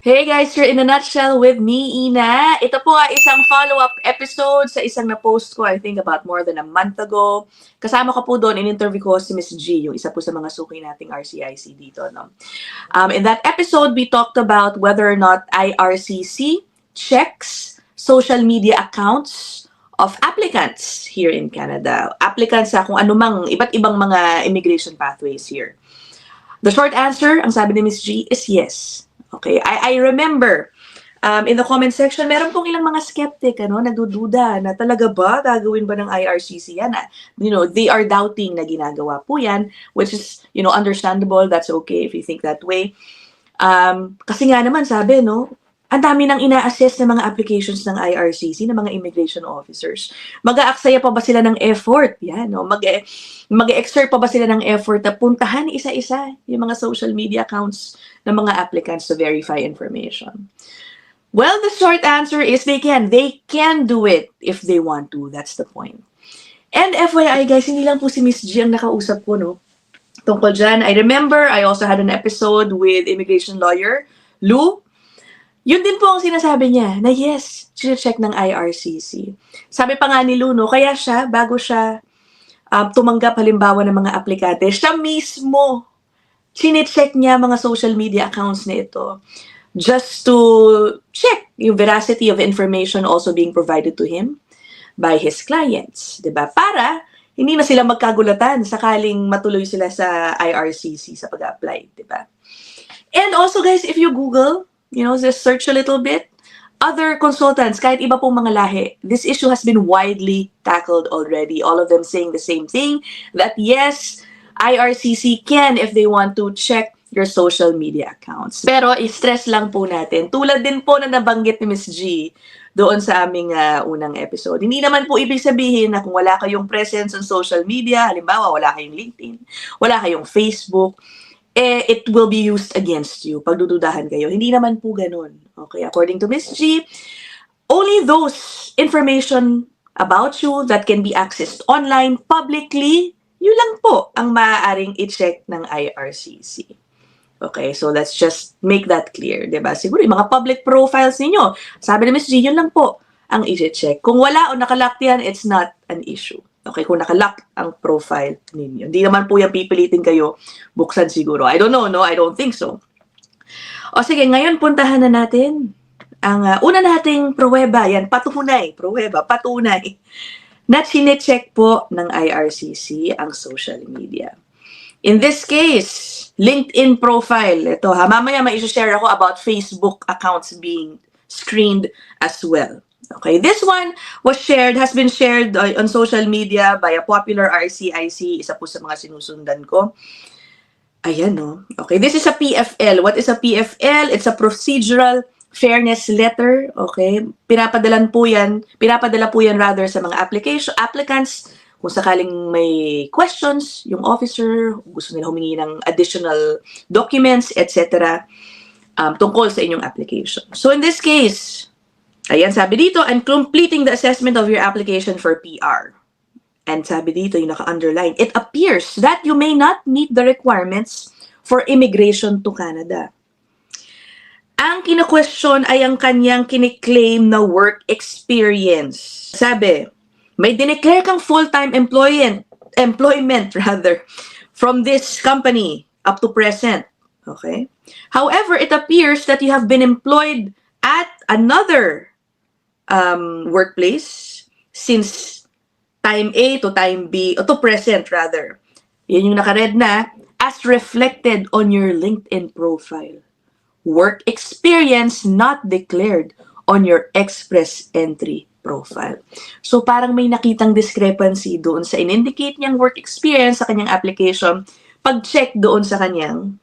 Hey guys, you're in a nutshell with me, Ina. Ito po ay isang follow-up episode sa isang na-post ko, I think about more than a month ago. Kasama ko po doon, in-interview ko si Miss G, yung isa po sa mga suki nating RCIC dito. No? In that episode, we talked about whether or not IRCC checks social media accounts of applicants here in Canada. Applicants sa kung anumang iba't ibang mga immigration pathways here. The short answer, ang sabi ni Miss G, is yes. Okay, I remember in the comment section, meron pong ilang mga skeptic, nagdududa na talaga ba, gagawin ba ng IRCC yan? They are doubting na ginagawa po yan, which is, understandable, that's okay if you think that way. Kasi nga naman, sabi, ang dami nang ina-assess ng mga applications ng IRCC, ng mga immigration officers. Mag-aaksaya pa ba sila ng effort? Yan, mag-exert pa ba sila ng effort na puntahan isa-isa yung mga social media accounts ng mga applicants to verify information? Well, the short answer is they can. They can do it if they want to. That's the point. And FYI guys, hindi lang po si Miss G ang nakausap ko, tungkol dyan. I remember, I also had an episode with immigration lawyer, Lou. Yun din po ang sinasabi niya, na yes, check ng IRCC. Sabi pa nga ni Lou, kaya siya, bago siya tumanggap halimbawa ng mga aplikante, siya mismo, chinecheck niya mga social media accounts na ito just to check yung veracity of information also being provided to him by his clients. Diba? Para hindi na sila magkagulatan sakaling matuloy sila sa IRCC sa pag-apply. Diba? And also guys, if you Google, just search a little bit, other consultants, kahit iba pong mga lahi, this issue has been widely tackled already. All of them saying the same thing, that yes, IRCC can if they want to check your social media accounts. Pero i-stress lang po natin, tulad din po na nabanggit ni Ms. G doon sa aming unang episode. Hindi naman po ibig sabihin na kung wala kayong presence on social media, halimbawa wala kayong LinkedIn, wala kayong Facebook, it will be used against you. Pagdududahan kayo. Hindi naman po ganun. Okay, according to Ms. G, only those information about you that can be accessed online publicly, yun lang po ang maaaring i-check ng IRCC. Okay, so let's just make that clear, diba? Siguro yung mga public profiles ninyo, sabi ni Ms. G, yun lang po ang i-check. Kung wala o nakalock yan, it's not an issue. Okay, kung nakalock ang profile ninyo. Hindi naman po yung pipilitin kayo buksan siguro. I don't know, I don't think so. O sige, ngayon puntahan na natin ang una nating pruweba. Yan, patunay na chinecheck po ng IRCC ang social media. In this case, LinkedIn profile. Ito mamaya mai-share ako about Facebook accounts being screened as well. Okay, this one has been shared on social media by a popular RCIC, isa po sa mga sinusundan ko. Ayan, Okay, this is a PFL. What is a PFL? It's a procedural fairness letter, okay? Pinapadala po yan rather sa mga applicants kung sakaling may questions, yung officer, gusto nila humingi ng additional documents, etc. Tungkol sa inyong application. So in this case, ayan, sabi dito, I'm completing the assessment of your application for PR. And sabi dito, yung naka-underline, it appears that you may not meet the requirements for immigration to Canada. Ang kina-question ay ang kanyang kiniklaim na work experience. Sabi, may dineclare kang full-time employment from this company up to present. Okay? However, it appears that you have been employed at another workplace since time A to time B, or to present rather. Yan yung naka-red na, as reflected on your LinkedIn profile. Work experience not declared on your express entry profile. So parang may nakitang discrepancy doon sa in-indicate niyang work experience sa kanyang application, pag-check doon sa kanyang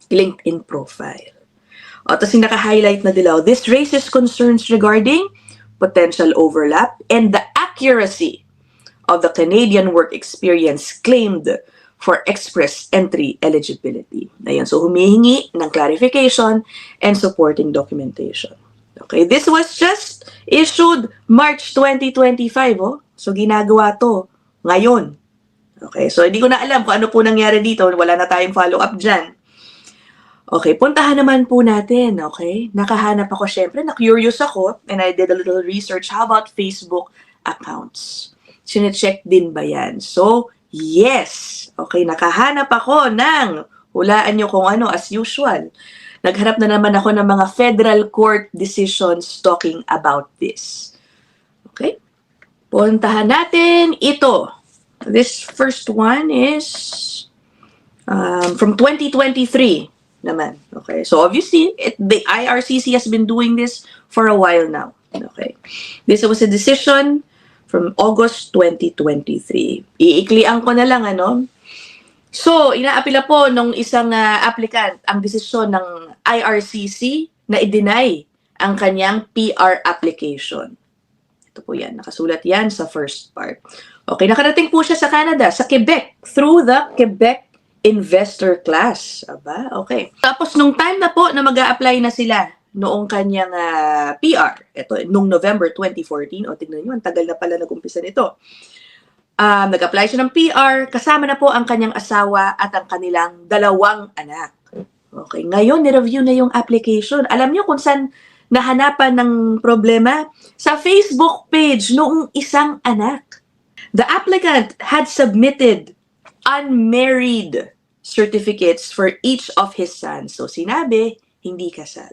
LinkedIn profile. O, tapos yung naka-highlight na dilaw, this raises concerns regarding potential overlap and the accuracy of the Canadian work experience claimed for express entry eligibility. Ayan, so humihingi ng clarification and supporting documentation. Okay, this was just issued March 2025, So ginagawa to ngayon. Okay, so hindi ko na alam kung ano po nangyari dito, wala na tayong follow-up dyan. Okay, puntahan naman po natin, okay? Nakahanap ako syempre, na-curious ako, and I did a little research. How about Facebook accounts? Sine-check din ba yan? So, yes! Okay, nakahanap ako ng, hulaan nyo kung ano, as usual. Nagharap na naman ako ng mga federal court decisions talking about this. Okay? Puntahan natin ito. This first one is from 2023 naman. Okay? So obviously, the IRCC has been doing this for a while now. Okay? This was a decision from August 2023. Iiklian ko na lang, ano? So, inaapila po nung isang applicant ang desisyon ng IRCC na i-deny ang kanyang PR application. Ito po yan, nakasulat yan sa first part. Okay, nakarating po siya sa Canada, sa Quebec, through the Quebec Investor Class. Aba, okay. Tapos nung time na po na mag-a-apply na sila noong kanyang PR, ito, nung November 2014, o tignan nyo, ang tagal na pala nag-umpisa nito. Nag-apply siya ng PR, kasama na po ang kanyang asawa at ang kanilang 2 anak. Okay, ngayon, nireview na yung application. Alam nyo kung saan nahanapan ng problema? Sa Facebook page noong isang anak. The applicant had submitted unmarried certificates for each of his sons. So, sinabi, hindi kasal.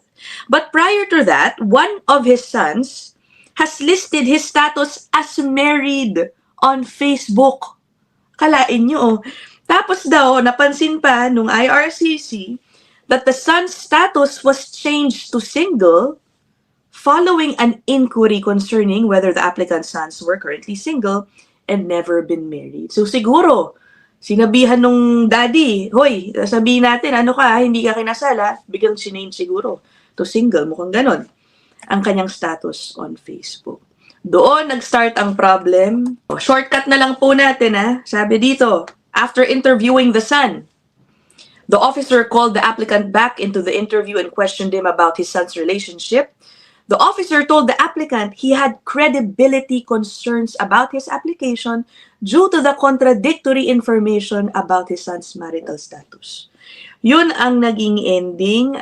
But prior to that, one of his sons has listed his status as married on Facebook. Kalain nyo, oh. Tapos daw, napansin pa nung IRCC that the son's status was changed to single following an inquiry concerning whether the applicant's sons were currently single and never been married. So siguro, sinabihan nung daddy, hoy, sabihin natin, ano ka, hindi ka kinasal, ha? Biglang sinange siguro to single, mukhang ganon, ang kanyang status on Facebook. Doon nag-start ang problem. Shortcut na lang po natin, ha? Sabi dito, after interviewing the son, the officer called the applicant back into the interview and questioned him about his son's relationship. The officer told the applicant he had credibility concerns about his application due to the contradictory information about his son's marital status. Yun ang naging ending.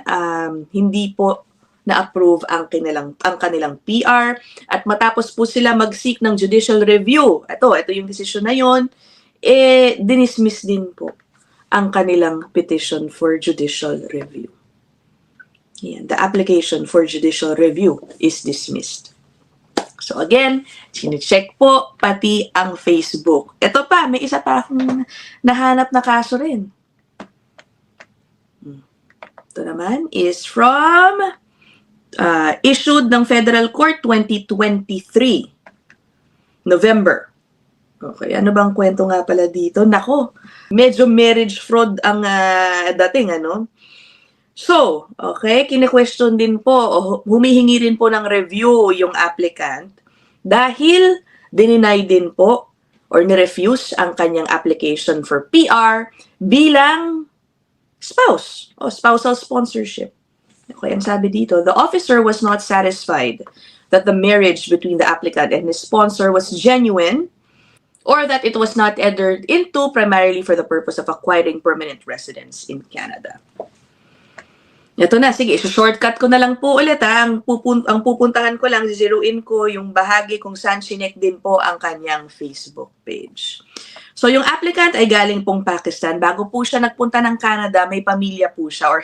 Hindi po na-approve ang kanilang PR, at matapos po sila mag-seek ng judicial review. Ito yung decision na yun, dinismiss din po ang kanilang petition for judicial review. Yan, the application for judicial review is dismissed. So again, sine-check po pati ang Facebook. Ito pa, may isa pa akong nahanap na kaso rin. Ito naman is from issued ng Federal Court 2023, November. Okay, ano bang kwento nga pala dito? Nako, medyo marriage fraud ang dating, ano? So, okay, kine-question din po, humihingi rin po ng review yung applicant dahil dininay din po or nirefuse ang kanyang application for PR bilang spouse o spousal sponsorship. Okay, ang sabi dito, the officer was not satisfied that the marriage between the applicant and his sponsor was genuine or that it was not entered into primarily for the purpose of acquiring permanent residence in Canada. Ito na, sige, shortcut ko na lang po ulit, ha. Ang pupuntahan ko lang, zizeroin ko yung bahagi kung saan sinek din po ang kanyang Facebook page. So, yung applicant ay galing pong Pakistan. Bago po siya nagpunta ng Canada, may pamilya po siya or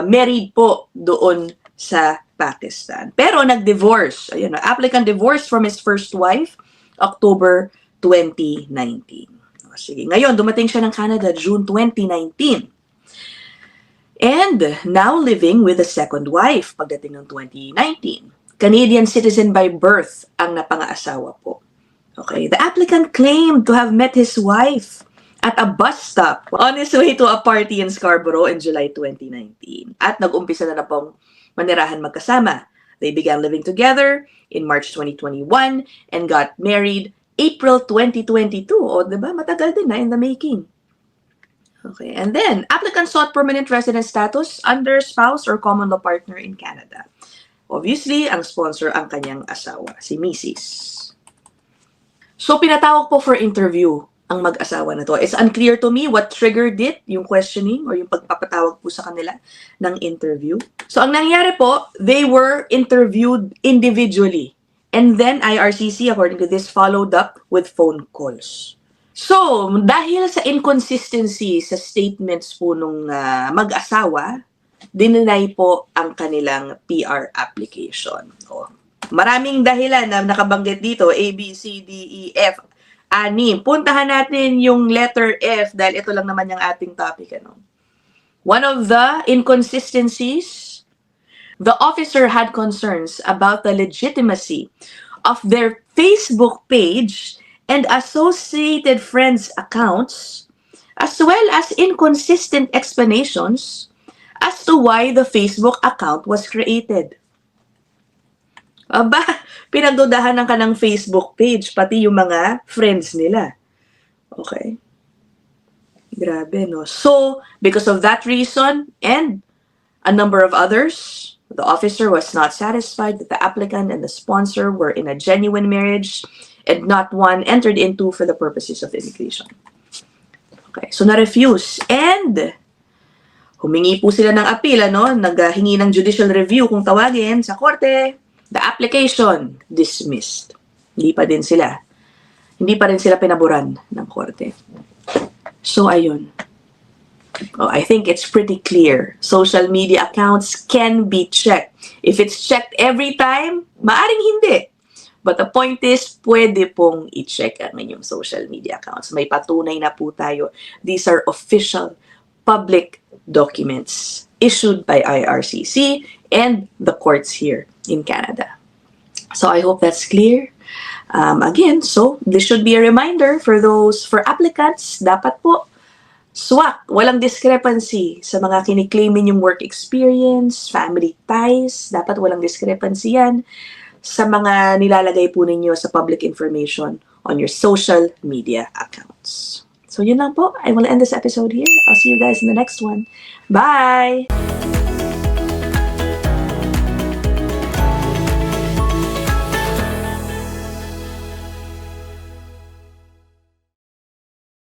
married po doon sa Pakistan. Pero nag-divorce. Ayun, applicant divorced from his first wife, October 2019. Sige, ngayon, dumating siya ng Canada, June 2019. And now living with a second wife pagdating ng 2019. Canadian citizen by birth ang napangaasawa po. Okay, the applicant claimed to have met his wife at a bus stop on his way to a party in Scarborough in July 2019. At nag-umpisa na pong manirahan magkasama. They began living together in March 2021 and got married April 2022. O, diba? Matagal din na in the making. Okay, and then, applicant sought permanent resident status under spouse or common law partner in Canada. Obviously, ang sponsor ang kanyang asawa, si Mrs. So, pinatawag po for interview ang mag-asawa na to. It's unclear to me what triggered it, yung questioning or yung pagpapatawag po sa kanila ng interview. So, ang nangyari po, they were interviewed individually. And then, IRCC, according to this, followed up with phone calls. So, dahil sa inconsistency sa statements po nung mag-asawa, dininay po ang kanilang PR application. O, maraming dahilan na nakabanggit dito, A, B, C, D, E, F, 6. Puntahan natin yung letter F dahil ito lang naman yung ating topic. Ano? One of the inconsistencies, the officer had concerns about the legitimacy of their Facebook page and associated friends' accounts, as well as inconsistent explanations as to why the Facebook account was created. Aba, pinagdudahan ng kanang Facebook page, pati yung mga friends nila. Okay? Grabe, no? So, because of that reason, and a number of others, the officer was not satisfied that the applicant and the sponsor were in a genuine marriage and not one entered into for the purposes of immigration. Okay, so na-refuse. And, humingi po sila ng appeal, ano? Naghingi ng judicial review kung tawagin sa korte. The application dismissed. Hindi pa rin sila pinaboran ng korte. So, ayun. Oh, I think it's pretty clear. Social media accounts can be checked. If it's checked every time, maaring hindi. But the point is, pwede pong i-check ang inyong social media accounts. May patunay na po tayo. These are official public documents issued by IRCC and the courts here in Canada. So I hope that's clear. Again, so this should be a reminder for applicants, dapat po swak, walang discrepancy sa mga kiniklaim ninyong work experience, family ties, dapat walang discrepancy yan sa mga nilalagay po ninyo sa public information on your social media accounts. So yun lang po. I will end this episode here. I'll see you guys in the next one. Bye!